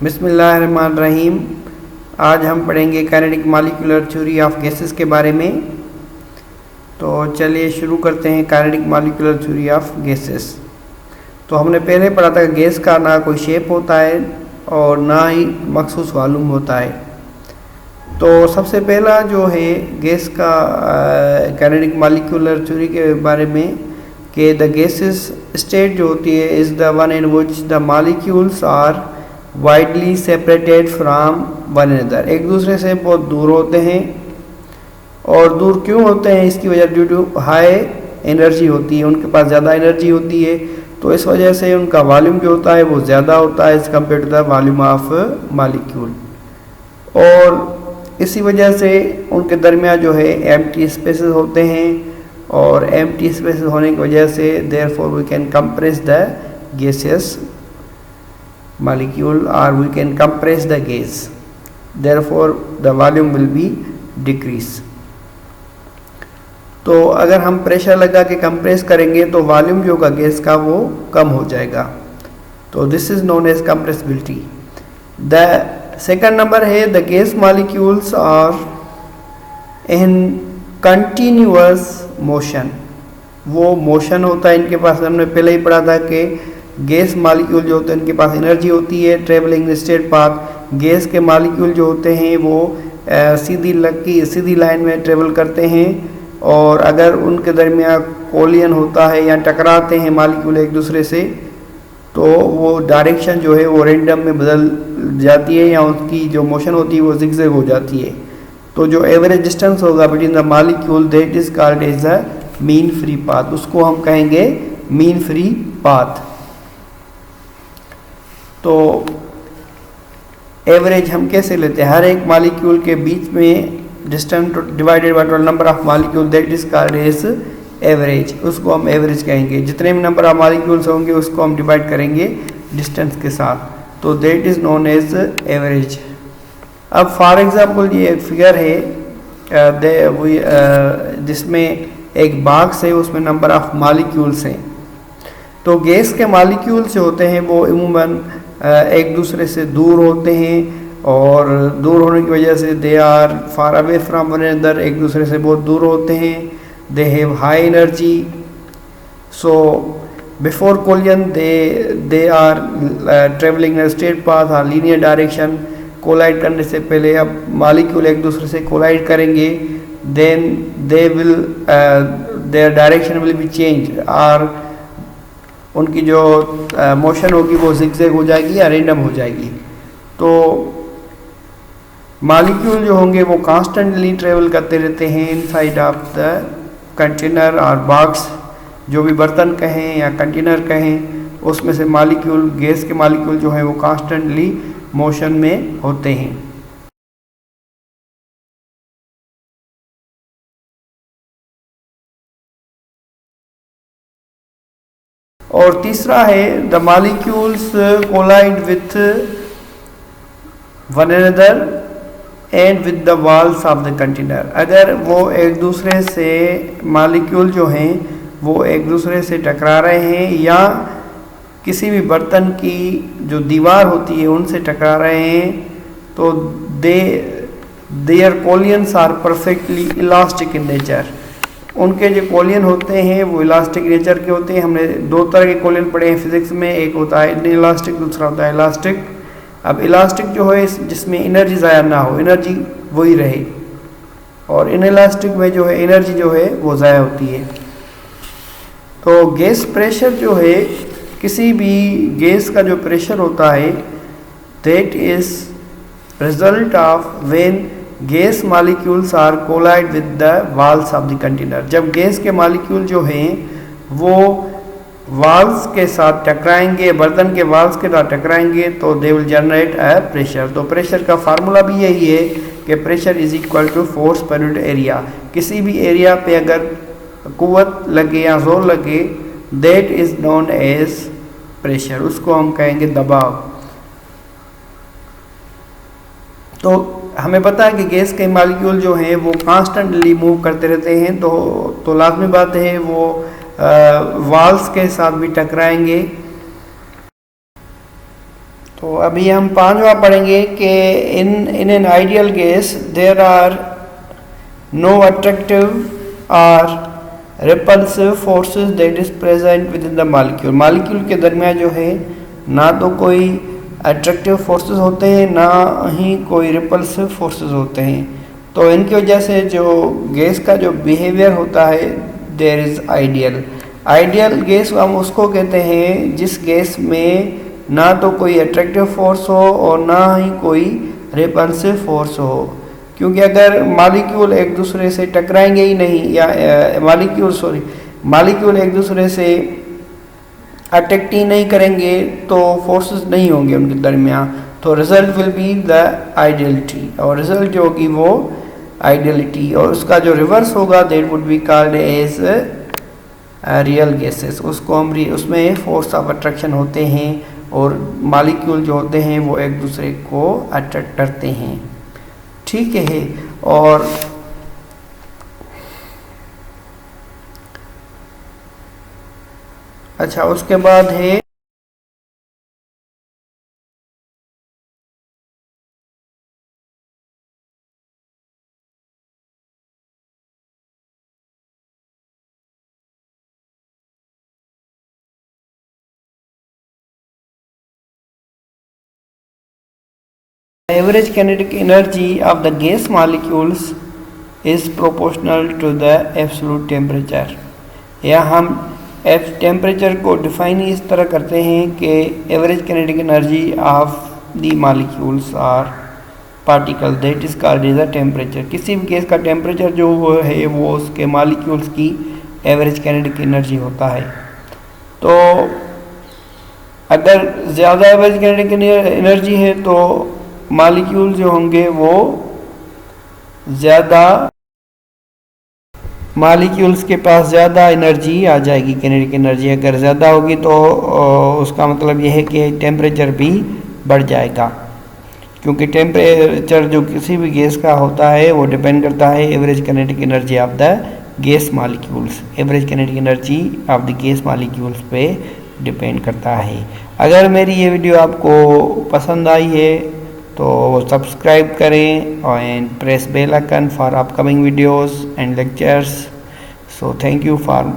बिस्मिल्लाहिर्रहमानिर्रहीम। आज हम पढ़ेंगे kinetic molecular theory of gases के बारे में। तो चलिए शुरू करते हैं kinetic molecular theory of gases. तो हमने पहले पढ़ा था कि गैस का ना कोई शेप होता है और ना ही मखसूस वॉल्यूम होता है। तो सबसे पहला जो है गैस का काइनेटिक मॉलिक्यूलर थ्योरी के बारे में कि द गैसेस स्टेट जो होती है is the one in which the molecules are widely separated from one another. एक दूसरे से बहुत दूर होते हैं। और दूर क्यों होते हैं? इसकी वजह ड्यू टू हाई एनर्जी होती है, उनके पास ज़्यादा एनर्जी होती है, तो इस वजह से उनका वॉल्यूम जो होता है वो ज़्यादा होता है as compare to the volume of molecule. और इसी वजह से उनके दरमियान जो है एम्प्टी स्पेसेस होते हैं, और एम्प्टी स्पेसेस होने की वजह से therefore we can compress the gases molecule or we can compress the gas, therefore the volume will be decrease। तो अगर हम प्रेशर लगा के कंप्रेस करेंगे तो वॉल्यूम जो होगा गैस का वो कम हो जाएगा। तो this is known as compressibility. The second number है the gas molecules are in continuous motion. वो मोशन होता है इनके पास। हमने पहले ही पढ़ा था कि गैस मॉलिक्यूल जो होते हैं उनके पास एनर्जी होती है ट्रेवलिंग स्ट्रेट पाथ। गैस के मॉलिक्यूल जो होते हैं वो सीधी लाइन में ट्रेवल करते हैं, और अगर उनके दरमियान कोलिजन होता है या टकराते हैं मॉलिक्यूल एक दूसरे से तो वो डायरेक्शन जो है वो रेंडम में बदल जाती है या उसकी जो मोशन होती है वो जिगजैग हो जाती है। तो जो एवरेज डिस्टेंस होगा between the molecule that is called as the mean free path, उसको हम कहेंगे मीन फ्री पाथ। तो एवरेज हम कैसे लेते हैं? हर एक मॉलिक्यूल के बीच में distance divided by total number of molecule that is called as average, उसको हम एवरेज कहेंगे। जितने भी नंबर ऑफ मॉलिक्यूल्स होंगे उसको हम डिवाइड करेंगे डिस्टेंस के साथ, तो that is known as average. अब फॉर एग्जांपल ये एक फिगर है जिसमें एक बॉक्स है, उसमें नंबर ऑफ मॉलिक्यूल्स हैं। तो गैस के मॉलिक्यूल्स जो होते हैं वो इमूमन एक दूसरे से दूर होते हैं, और दूर होने की वजह से they are far away from one another, एक दूसरे से बहुत दूर होते हैं। They have high energy, so before collision they are travelling in straight path और लीनियर डायरेक्शन। कोलाइड करने से पहले अब मॉलिक्यूल एक दूसरे से कोलाइड करेंगे, then they will their direction will be change, और उनकी जो मोशन होगी वो जिगजैग हो जाएगी या रेंडम हो जाएगी। तो मॉलिक्यूल जो होंगे वो कॉन्स्टेंटली ट्रेवल करते रहते हैं इनसाइड ऑफ द कंटेनर और बॉक्स, जो भी बर्तन कहें या कंटेनर कहें, उसमें से मॉलिक्यूल गैस के मॉलिक्यूल जो हैं वो कॉन्स्टेंटली मोशन में होते हैं। और तीसरा है the molecules collide with one another and with the walls of the container. अगर वो एक दूसरे से मॉलिक्यूल जो हैं वो एक दूसरे से टकरा रहे हैं या किसी भी बर्तन की जो दीवार होती है उनसे टकरा रहे हैं, तो their collisions are perfectly elastic in nature. उनके जो कोलियन होते हैं वो इलास्टिक नेचर के होते हैं। हमने दो तरह के कोलियन पढ़े हैं फिजिक्स में, एक होता है इलास्टिक, दूसरा होता है इलास्टिक। अब इलास्टिक जो है जिसमें एनर्जी ज़ाया ना हो, एनर्जी वही रहे, और इनइलास्टिक में जो है एनर्जी जो है वो ज़ाया होती है। तो गैस प्रेशर जो है, किसी भी गैस का जो प्रेशर होता है that is result of when gas molecules are collide with the walls of the container. जब गैस के मॉलिक्यूल जो हैं वो वॉल्स के साथ टकराएंगे, बर्तन के वॉल्स के साथ टकराएंगे, तो they will generate a pressure. तो प्रेशर का फार्मूला भी यही है कि pressure is equal to force पर यूनिट एरिया। किसी भी एरिया पे अगर कुव्वत लगे या जोर लगे that is known as pressure, उसको हम कहेंगे दबाव। तो हमें पता है कि गैस के मॉलिक्यूल जो हैं वो कांस्टेंटली मूव करते रहते हैं, तो लाजमी बात है वो वॉल्स के साथ भी टकराएंगे। तो अभी हम पांचवा पढ़ेंगे कि in an ideal gas there are no attractive और repulsive forces that is present within the molecule. Molecule के दरमियान जो है ना तो कोई अट्रैक्टिव फोर्सेस होते हैं ना ही कोई रिपल्सिव फोर्सेस होते हैं। तो इनकी वजह से जो गैस का जो बिहेवियर होता है there is ideal. Ideal gas हम उसको कहते हैं जिस गैस में ना तो कोई अट्रैक्टिव फोर्स हो और ना ही कोई रिपल्सिव फोर्स हो, क्योंकि अगर मॉलिक्यूल एक दूसरे से टकराएंगे ही नहीं या मॉलिक्यूल एक दूसरे से अट्रैक्ट ही नहीं करेंगे तो फोर्सेस नहीं होंगे उनके दरमियान, तो result will be the ideality, और रिजल्ट जो होगी वो आइडियलिटी, और उसका जो रिवर्स होगा that would be called as real gases. उसको हम उसमें फोर्स ऑफ अट्रैक्शन होते हैं और मॉलिक्यूल जो होते हैं वो एक दूसरे को अट्रैक्ट करते हैं। ठीक है, और अच्छा उसके बाद है average kinetic energy of the gas molecules is proportional to the absolute temperature। या हम टेम्परेचर को डिफाइन इस तरह करते हैं कि average kinetic energy of the molecules or particle that is called is the temperature. किसी भी गैस का टेम्परेचर जो है वो उसके मॉलिक्यूल्स की एवरेज किनेटिक एनर्जी होता है। तो अगर ज़्यादा एवरेज किनेटिक एनर्जी है तो मॉलिक्यूल जो होंगे वो ज़्यादा, मॉलिक्यूल्स के पास ज़्यादा एनर्जी आ जाएगी, किनेटिक एनर्जी अगर ज़्यादा होगी तो उसका मतलब यह है कि टेम्परेचर भी बढ़ जाएगा, क्योंकि टेम्परेचर जो किसी भी गैस का होता है वो डिपेंड करता है average kinetic energy of the gas molecules. Average kinetic energy of the gas molecules पे डिपेंड करता है। अगर मेरी ये वीडियो आपको पसंद आई है तो सब्सक्राइब करें and press bell icon for upcoming videos and lectures. So thank you for